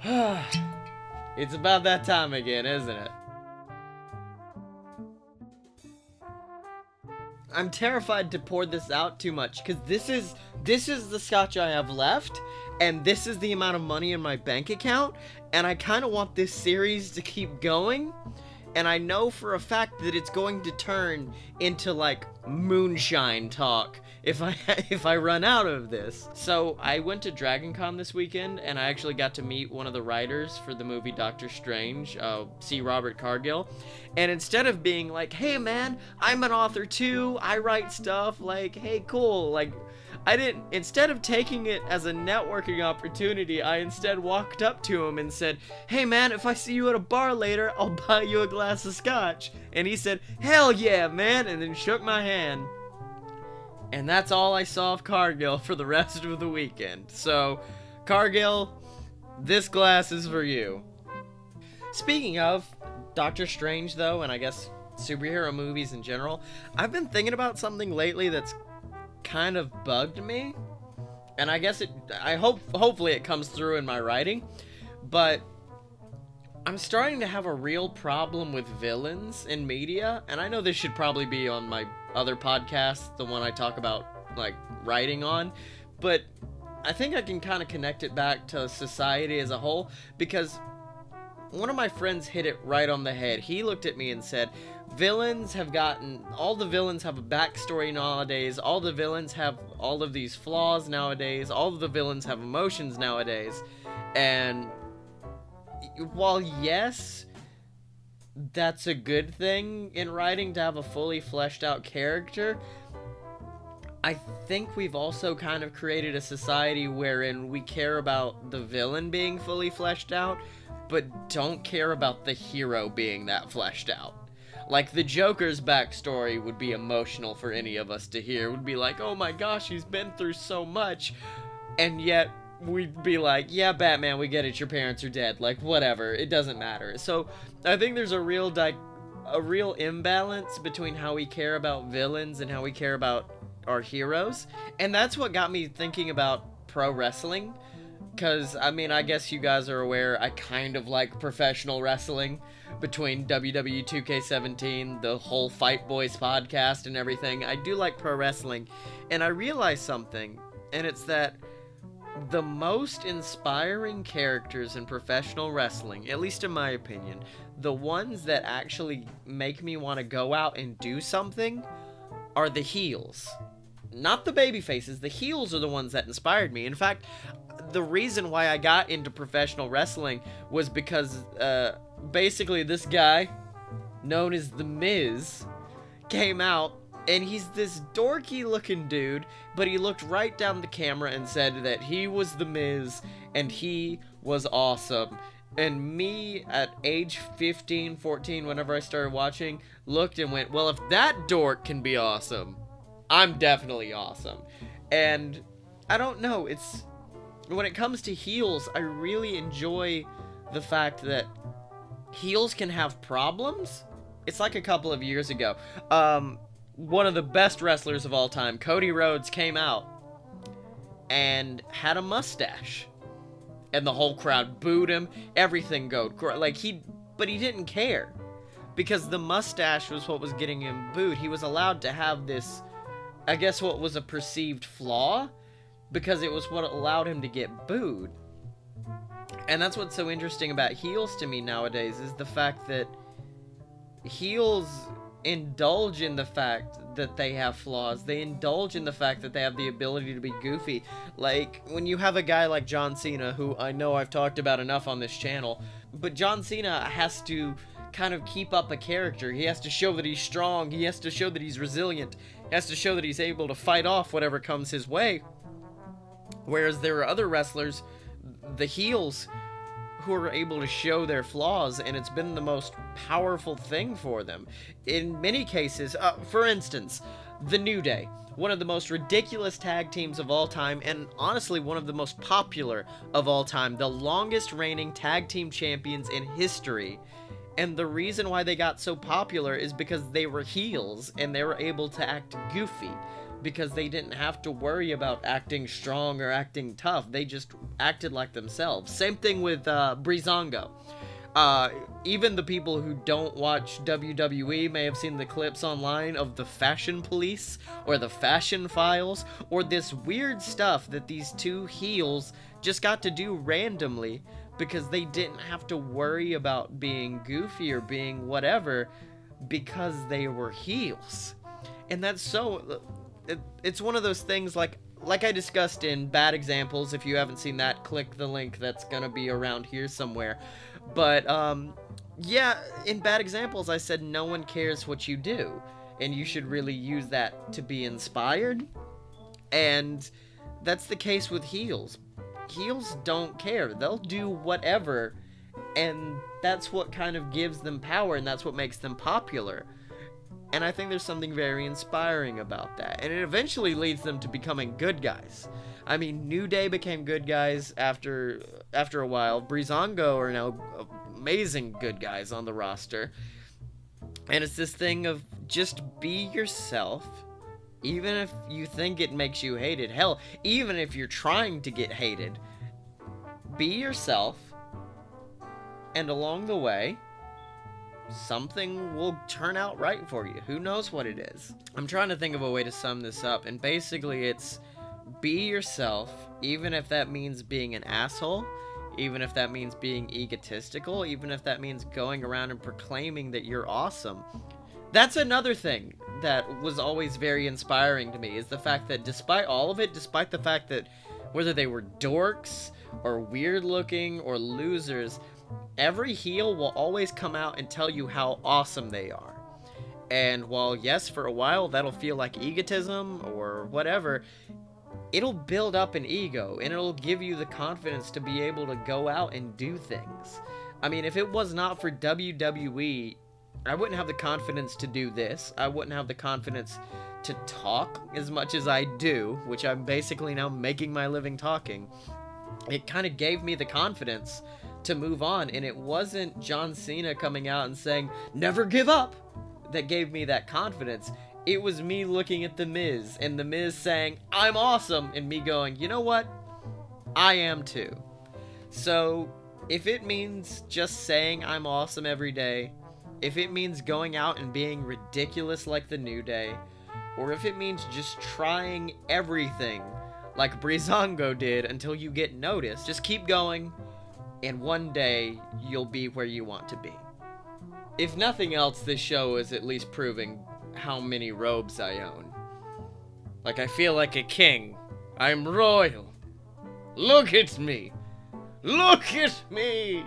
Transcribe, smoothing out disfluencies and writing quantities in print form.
It's about that time again, isn't it? I'm terrified to pour this out too much, because this is the scotch I have left, and this is the amount of money in my bank account, and I kind of want this series to keep going, and I know for a fact that it's going to turn into, like, moonshine talk if I if I run out of this. So I went to Dragon Con this weekend, and I actually got to meet one of the writers for the movie Doctor Strange, C. Robert Cargill. And instead of being like, hey man, I'm an author too, I write stuff, like, hey cool, like, instead of taking it as a networking opportunity, I instead walked up to him and said, hey man, if I see you at a bar later, I'll buy you a glass of scotch. And he said, hell yeah, man, and then shook my hand. And that's all I saw of Cargill for the rest of the weekend. So, Cargill, this glass is for you. Speaking of Doctor Strange, though, and I guess superhero movies in general, I've been thinking about something lately that's kind of bugged me, and I guess hopefully it comes through in my writing, but I'm starting to have a real problem with villains in media, and I know this should probably be on my other podcast, the one I talk about, like, writing on, but I think I can kind of connect it back to society as a whole, because one of my friends hit it right on the head. He looked at me and said, all the villains have a backstory nowadays, all the villains have all of these flaws nowadays, all of the villains have emotions nowadays, and while yes, that's a good thing in writing to have a fully fleshed out character, I think we've also kind of created a society wherein we care about the villain being fully fleshed out, but don't care about the hero being that fleshed out. Like, the Joker's backstory would be emotional for any of us to hear. It would be like, oh my gosh, he's been through so much, and yet we'd be like, yeah, Batman, we get it, your parents are dead, like, whatever, it doesn't matter. So, I think there's a real imbalance between how we care about villains and how we care about our heroes, and that's what got me thinking about pro wrestling, because, I mean, I guess you guys are aware, I kind of like professional wrestling, between WWE 2K17, the whole Fight Boys podcast and everything. I do like pro wrestling, and I realized something, and it's that the most inspiring characters in professional wrestling, at least in my opinion, the ones that actually make me want to go out and do something, are the heels. Not the baby faces. The heels are the ones that inspired me. In fact, the reason why I got into professional wrestling was because basically this guy known as The Miz came out, and he's this dorky looking dude, but he looked right down the camera and said that he was The Miz and he was awesome. And me, at age 15, 14, whenever I started watching, looked and went, well, if that dork can be awesome, I'm definitely awesome. And I don't know, when it comes to heels, I really enjoy the fact that heels can have problems. It's like a couple of years ago. One of the best wrestlers of all time, Cody Rhodes, came out and had a mustache. And the whole crowd booed him, everything but he didn't care. Because the mustache was what was getting him booed. He was allowed to have this, I guess what was a perceived flaw, because it was what allowed him to get booed. And that's what's so interesting about heels to me nowadays, is the fact that heels indulge in the fact that they have flaws. They indulge in the fact that they have the ability to be goofy. Like, when you have a guy like John Cena, who I know I've talked about enough on this channel, but John Cena has to kind of keep up a character. He has to show that he's strong, he has to show that he's resilient, he has to show that he's able to fight off whatever comes his way. Whereas there are other wrestlers, the heels, who are able to show their flaws, and it's been the most powerful thing for them. In many cases, for instance, The New Day, one of the most ridiculous tag teams of all time, and honestly one of the most popular of all time, the longest reigning tag team champions in history. And the reason why they got so popular is because they were heels, and they were able to act goofy. because they didn't have to worry about acting strong or acting tough. They just acted like themselves. Same thing with Breezango. Even the people who don't watch WWE may have seen the clips online of the Fashion Police or the Fashion Files or this weird stuff that these two heels just got to do randomly because they didn't have to worry about being goofy or being whatever because they were heels. And that's so... It's one of those things like I discussed in Bad Examples. If you haven't seen that, click the link that's gonna be around here somewhere. But, yeah, in Bad Examples, I said no one cares what you do, and you should really use that to be inspired. And that's the case with heels. Heels don't care. They'll do whatever, and that's what kind of gives them power, and that's what makes them popular. And I think there's something very inspiring about that. And it eventually leads them to becoming good guys. I mean, New Day became good guys after a while. Breezango are now amazing good guys on the roster. And it's this thing of just be yourself, even if you think it makes you hated. Hell, even if you're trying to get hated. Be yourself, and along the way, something will turn out right for you. Who knows what it is? I'm trying to think of a way to sum this up, and basically it's be yourself, even if that means being an asshole, even if that means being egotistical, even if that means going around and proclaiming that you're awesome. That's another thing that was always very inspiring to me, is the fact that despite all of it, despite the fact that whether they were dorks or weird looking or losers, every heel will always come out and tell you how awesome they are. And while, yes, for a while that'll feel like egotism or whatever, it'll build up an ego, and it'll give you the confidence to be able to go out and do things. I mean, if it was not for WWE, I wouldn't have the confidence to do this. I wouldn't have the confidence to talk as much as I do, which I'm basically now making my living talking. It kind of gave me the confidence to move on, and it wasn't John Cena coming out and saying, "Never give up," that gave me that confidence. It was me looking at The Miz, and The Miz saying, "I'm awesome," and me going, "You know what? I am too." So, if it means just saying I'm awesome every day, if it means going out and being ridiculous like the New Day, or if it means just trying everything like Breezango did until you get noticed, just keep going, and one day you'll be where you want to be. If nothing else, this show is at least proving how many robes I own. Like, I feel like a king. I'm royal. Look at me. Look at me.